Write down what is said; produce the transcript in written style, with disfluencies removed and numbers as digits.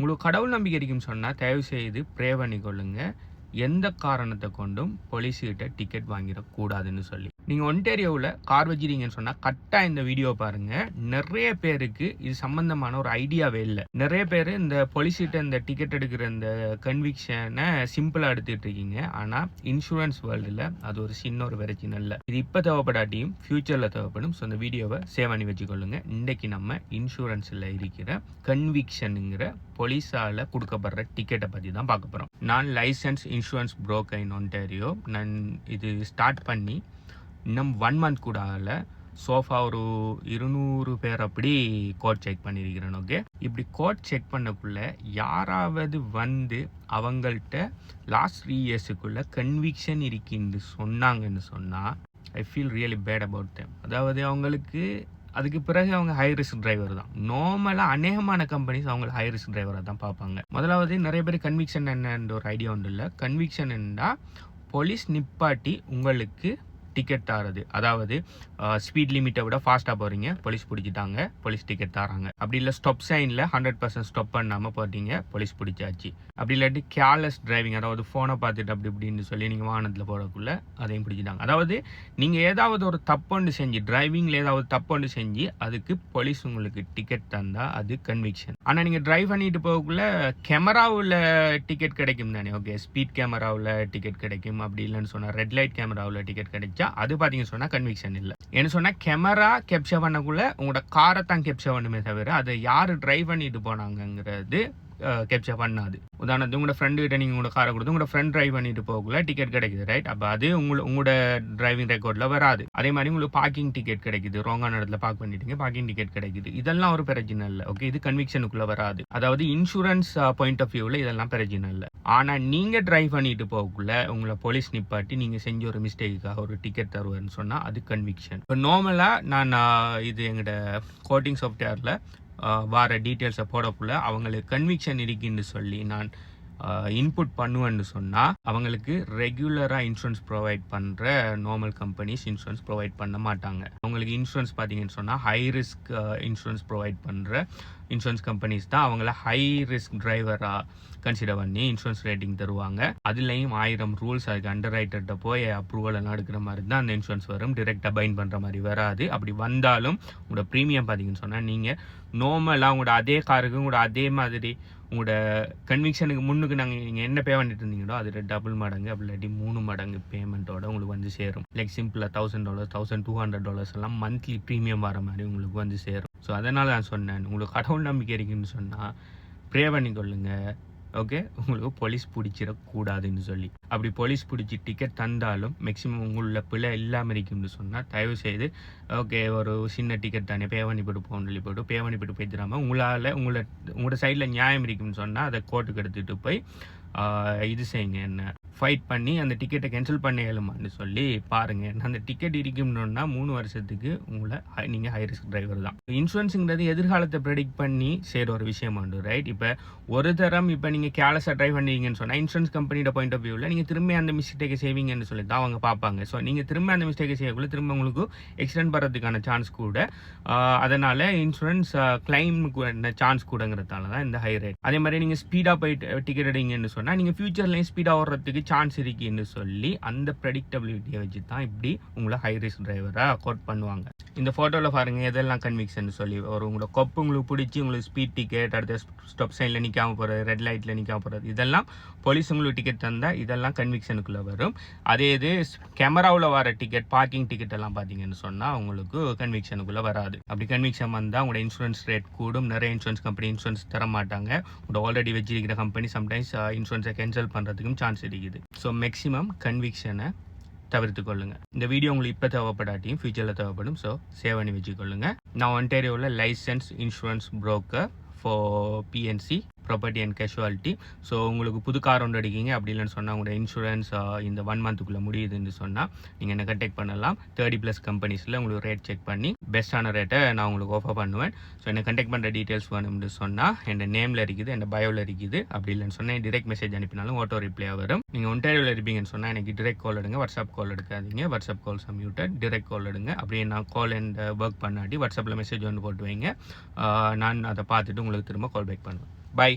உங்களுக்கு கடவுள் நம்பிக்கை இருக்குன்னு சொன்னால் தயவு செய்து ப்ரே பண்ணிக்கொள்ளுங்க. எந்த காரணத்தை கொண்டும் போலீஸ்கிட்ட டிக்கெட் வாங்கிடக்கூடாதுன்னு சொல்லி. நீங்கள் ஒன்டேரியோவில் கார் வச்சிருக்கீங்கன்னு சொன்னால் கரெக்டாக இந்த வீடியோ பாருங்கள். நிறைய பேருக்கு இது சம்மந்தமான ஒரு ஐடியாவே இல்லை. நிறைய பேர் இந்த போலீஸ்கிட்ட இந்த டிக்கெட் எடுக்கிற இந்த கன்விக்ஷனை சிம்பிளாக எடுத்துகிட்டு இருக்கீங்க. ஆனால் இன்சூரன்ஸ் வேர்ல்டில் அது ஒரு சின்ன ஒரு பிரச்சனை இல்லை. இது இப்போ தேவைப்படாட்டியும் ஃபியூச்சரில் தேவைப்படும். ஸோ இந்த வீடியோவை சேவ் பண்ணி வச்சுக்கொள்ளுங்க. இன்றைக்கி நம்ம இன்சூரன்ஸில் இருக்கிற கன்விக்ஷனுங்கிற போலீஸால் கொடுக்கப்படுற டிக்கெட்டை பற்றி தான் பார்க்க போகிறோம். நான் லைசன்ஸ் இன்சூரன்ஸ் புரோக்கர் இன் ஒன்டாரியோ. நான் இது ஸ்டார்ட் பண்ணி இன்னும் 1 month கூட ஆகல. சோஃபா ஒரு 200 பேர் அப்படி கோட் செக் பண்ணியிருக்கிறேன். ஓகே, இப்படி கோட் செக் பண்ணக்குள்ள யாராவது வந்து அவங்கள்ட்ட லாஸ்ட் 3 yearsக்குள்ள கன்விக்ஷன் இருக்குன்னு சொன்னாங்கன்னு சொன்னால் I feel really bad about them. அதாவது அவங்களுக்கு அதுக்கு பிறகு அவங்க ஹை ரிஸ்க் டிரைவர் தான். நார்மலாக அநேகமான கம்பெனிஸ் அவங்க ஹை ரிஸ்க் டிரைவராக தான் பார்ப்பாங்க. முதலாவது நிறைய பேர் கன்விக்ஷன் என்னன்ற ஒரு ஐடியா ஒன்றும் இல்லை. கன்விக்ஷன் என்னன்னா போலீஸ் நிப்பாட்டி உங்களுக்கு டிக்கெட் தரது. அதாவது ஸ்பீட் லிமிட்டை விட ஃபாஸ்ட்டாக போகிறீங்க, போலீஸ் பிடிச்சிட்டாங்க, போலீஸ் டிக்கெட் தராங்க. அப்படி இல்லை ஸ்டாப் சைனில் 100% ஸ்டாப் பண்ணாமல் போட்டீங்க, போலீஸ் பிடிச்சாச்சு. அப்படி இல்லாட்டி கேர்லெஸ் டிரைவிங், அதாவது ஃபோனை பார்த்துட்டு அப்படி இப்படின்னு சொல்லி நீங்கள் வாகனத்தில் போடக்குள்ள அதையும் பிடிச்சிட்டாங்க. அதாவது நீங்கள் ஏதாவது ஒரு தப்பொண்டு செஞ்சு டிரைவிங்கில் ஏதாவது தப்பொண்டு செஞ்சு அதுக்கு போலீஸ் உங்களுக்கு டிக்கெட் தந்தால் அது கன்விக்ஷன். ஆனால் நீங்கள் டிரைவ் பண்ணிட்டு போகக்குள்ள கேமராவில் டிக்கெட் கிடைக்கும் தானே. ஓகே, ஸ்பீட் கேமராவில் டிக்கெட் கிடைக்கும். அப்படி இல்லைன்னு சொன்னால் ரெட் லைட் கேமராவில் டிக்கெட் கிடைச்சா அது பார்த்தீங்கன்னு சொன்னால் கன்விக்ஷன் இல்லை. என்ன சொன்னால் கேமரா கேப்சர் பண்ணக்குள்ள உங்களோட காரை தான் கேப்சர் பண்ணுமே தவிர அதை யார் டிரைவ் பண்ணிட்டு போனாங்கங்கிறது கேப்சர் பண்ணாது. உதாரணத்துக்கு உங்களோட ஃப்ரெண்டு கிட்ட நீங்கள் உங்களோட காரை கொடுத்து உங்களோட ஃப்ரெண்ட் டிரைவ் பண்ணிட்டு போகக்குள்ள டிக்கெட் கிடைக்குது, ரைட்? அப்போ அது உங்களோட டிரைவிங் ரெக்கார்டில் வராது. அதே மாதிரி உங்களுக்கு பார்க்கிங் டிக்கெட் கிடைக்குது, ராங்கான இடத்துல பார்க் பண்ணிட்டீங்க, பார்க்கிங் டிக்கெட் கிடைக்குது. இதெல்லாம் ஒரு பிரச்சனை இல்லை. ஓகே, இது கன்விக்ஷனுக்குள்ளே வராது. அதாவது இன்சூரன்ஸ் பாயிண்ட் ஆஃப் வியூவில் இதெல்லாம் பிரச்சனை இல்லை. ஆனால் நீங்கள் டிரைவ் பண்ணிட்டு போகக்குள்ள உங்களை போலீஸ் நிப்பாட்டி நீங்கள் செஞ்ச ஒரு மிஸ்டேக்குக்காக ஒரு டிக்கெட் தருவார்னு சொன்னால் அது கன்விக்ஷன். இப்போ நார்மலாக நான் இது எங்களோட கோட்டிங் சாஃப்ட்வேரில் வர டீட்டெயில்ஸை போடக்குள்ள அவங்களுக்கு கன்விக்ஷன் இருக்குன்னு சொல்லி நான் இன்புட் பண்ணுவேன்னு சொன்னால் அவங்களுக்கு ரெகுலராக இன்சூரன்ஸ் ப்ரொவைட் பண்ணுற நார்மல் கம்பெனிஸ் இன்சூரன்ஸ் ப்ரொவைட் பண்ண மாட்டாங்க. அவங்களுக்கு இன்சூரன்ஸ் பார்த்தீங்கன்னு சொன்னால் ஹை ரிஸ்க் இன்சூரன்ஸ் ப்ரொவைட் பண்ணுற இன்சூரன்ஸ் கம்பெனிஸ் தான் அவங்கள ஹை ரிஸ்க் டிரைவராக கன்சிடர் பண்ணி இன்சூரன்ஸ் ரேட்டிங் தருவாங்க. அதுலேயும் 1000 ரூல்ஸ் அதுக்கு அண்டர் ரைட்டர்கிட்ட போய் அப்ரூவல் எல்லாம் எடுக்கிற மாதிரி தான் அந்த இன்சூரன்ஸ் வரும். டிரெக்டாக பைண்ட் பண்ணுற மாதிரி வராது. அப்படி வந்தாலும் உங்களோட ப்ரீமியம் பார்த்தீங்கன்னு சொன்னால் நீங்கள் நார்மலாக உங்களோட அதே காருக்கு உங்களோட அதே மாதிரி உங்களோட கன்விக்ஷனுக்கு முன்னுக்கு நீங்கள் என்ன பே பண்ணிட்டு இருந்தீங்களோ அது டபுள் மடங்கு அப்படி இல்லாட்டி 3 மடங்கு பேமெண்ட்டோட உங்களுக்கு வந்து சேரும். லைக் சிம்பிளாக $1000 $1200 எல்லாம் மந்த்லி ப்ரீமியம் வர மாதிரி உங்களுக்கு வந்து சேரும். ஸோ அதனால் நான் சொன்னேன், உங்களுக்கு கடவுள் நம்பிக்கை இருக்குன்னு சொன்னால் ப்ரே பண்ணிக்கொள்ளுங்க. ஓகே, உங்களுக்கு போலீஸ் பிடிச்சிடக்கூடாதுன்னு சொல்லி. அப்படி போலீஸ் பிடிச்சி டிக்கெட் தந்தாலும் மேக்ஸிமம் உங்களோட பிள்ளை இல்லாமல் இருக்குன்னு சொன்னால் தயவு செய்து ஓகே ஒரு சின்ன டிக்கெட் தானே பே பண்ணி போட்டு போகணும்னு சொல்லி போட்டு பே பண்ணி போட்டு போய்த்திடாமல் உங்களோட சைடில் நியாயம் இருக்குன்னு சொன்னால் அதை கோர்ட்டுக்கு எடுத்துகிட்டு போய் இது செய்யுங்க, என்ன ஃபைட் பண்ணி அந்த டிக்கெட்டை கேன்சல் பண்ண இயலுமான்னு சொல்லி பாருங்கள். அந்த டிக்கெட் இருக்கும்னா 3 வருஷத்துக்கு உங்களை நீங்கள் ஹை ரிஸ்க் டிரைவர் தான். இன்சூரன்ஸுங்கிறது எதிர்காலத்தை ப்ரெடிக்ட் பண்ணி செய்கிற ஒரு விஷயம் உண்டு, ரைட்? இப்போ ஒரு தரம் இப்போ நீங்கள் கேர்லெஸ்ஸாக ட்ரைவ் பண்ணுவீங்கன்னு சொன்னால் இன்சூரன்ஸ் கம்பெனியோட பாயிண்ட் ஆஃப் வியூவில் நீங்கள் திரும்ப அந்த மிஸ்டேக்கை செய்வீங்கன்னு சொல்லி தான் அவங்க பார்ப்பாங்க. ஸோ நீங்கள் திரும்ப அந்த மிஸ்டேக்கை செய்யக்குள்ள திரும்ப உங்களுக்கு எக்ஸிடென்ட் பண்ணுறதுக்கான சான்ஸ் கூட. அதனால் இன்சூரன்ஸ் கிளைமுக்கு சான்ஸ் கூடங்கிறதால தான் இந்த ஹை ரேட். அதே மாதிரி நீங்கள் ஸ்பீடாக போயிட்டு டிக்கெட் எடுங்கன்னு சொன்னால் நீங்கள் ஃபியூச்சர்லேயும் ஸ்பீடாக ஓடுறதுக்கு சான்ஸ் இருக்குன்னு சொல்லி அந்த ப்ரெடிக்டபிலிட்டியை வச்சு தான் இப்படி உங்களை ஹை ரிஸ்க் டிரைவராக கோட் பண்ணுவாங்க. இந்த ஃபோட்டோவில் பாருங்கள் எதெல்லாம் கன்விக்ஷன் சொல்லி ஒரு உங்களோட கொப்பு உங்களுக்கு பிடிச்சி உங்களுக்கு ஸ்பீட் டிக்கெட், அடுத்த ஸ்டாப் சைனில் நிற்காமல் போகிறது, ரெட் லைட்டில் நிற்காமல் போகிறது, இதெல்லாம் போலீஸ் உங்களுக்கு டிக்கெட் தந்தால் இதெல்லாம் கன்விக்ஷனுக்குள்ளே வரும். அதே இது கேமராவில் வர டிக்கெட், பார்க்கிங் டிக்கெட் எல்லாம் பார்த்தீங்கன்னு சொன்னால் உங்களுக்கு கன்விக்ஷனுக்குள்ளே வராது. அப்படி கன்விக்ஷன் வந்தால் உங்களோட இன்சூரன்ஸ் ரேட் கூடும். நிறைய இன்சூரன்ஸ் கம்பெனி இன்சூரன்ஸ் தர மாட்டாங்க. உங்களோட ஆல்ரெடி வச்சிருக்கிற கம்பெனி சம்டைம்ஸ் இன்சூரன்ஸை கேன்சல் பண்ணுறதுக்கும் சான்ஸ் இருக்குது. ஸோ மேக்ஸிமம் கன்விக்ஷனை தவிர்த்து கொள்ளுங்க. இந்த வீடியோ உங்களுக்கு இப்போ தேவைப்படாட்டியும் ஃபியூச்சரில் தேவைப்படும். ஸோ சேவ் பண்ணி வச்சுக்கொள்ளுங்க. நான் ஒன்டாரியோவில் licensed insurance broker for PNC property and casualty. So உங்களுக்கு புது கார் ஒன்று அடிக்கிங்க அப்படி இல்லைன்னு சொன்னால் உங்களோட இன்சூரன்ஸ் இந்த 1 monthக்குள்ளே முடியுதுன்னு சொன்னால் நீங்கள் என்ன கான்டாக்ட் பண்ணலாம். 30+ கம்பெனிஸில் உங்களுக்கு ரேட் செக் பண்ணி பெஸ்ட்டான ரேட்டை நான் உங்களுக்கு ஆஃபர் பண்ணுவேன். ஸோ என்ன கான்டாக்ட் பண்ணுற டீட்டெயில்ஸ் வேணும்னு சொன்னால் என் நேமில் இருக்குது, என் பயோவில் இருக்குது. அப்படி இல்லைன்னு சொன்னால் டிரெக்ட் மெசேஜ் அனுப்பினாலும் ஆட்டோ ரிப்ளையாக வரும். நீங்கள் ஒன்டாரியோவில் இருப்பீங்கன்னு சொன்னால் எனக்கு டிரெக்ட் கால் எடுங்க, வாட்ஸ்அப் கால் எடுக்காதீங்க. வாட்ஸ்அப் கால்ஸ் மியூட்டட், டிரெக்ட் கால் எடுங்க. அப்படியே நான் கால் அண்ட் ஒர்க் பண்ணாட்டி வாட்ஸ்அப்பில் மெசேஜ் ஒன்று போட்டு வைங்க. நான் அதை பார்த்துட்டு உங்களுக்கு திரும்ப கால் பேக் பண்ணுவேன். Bye.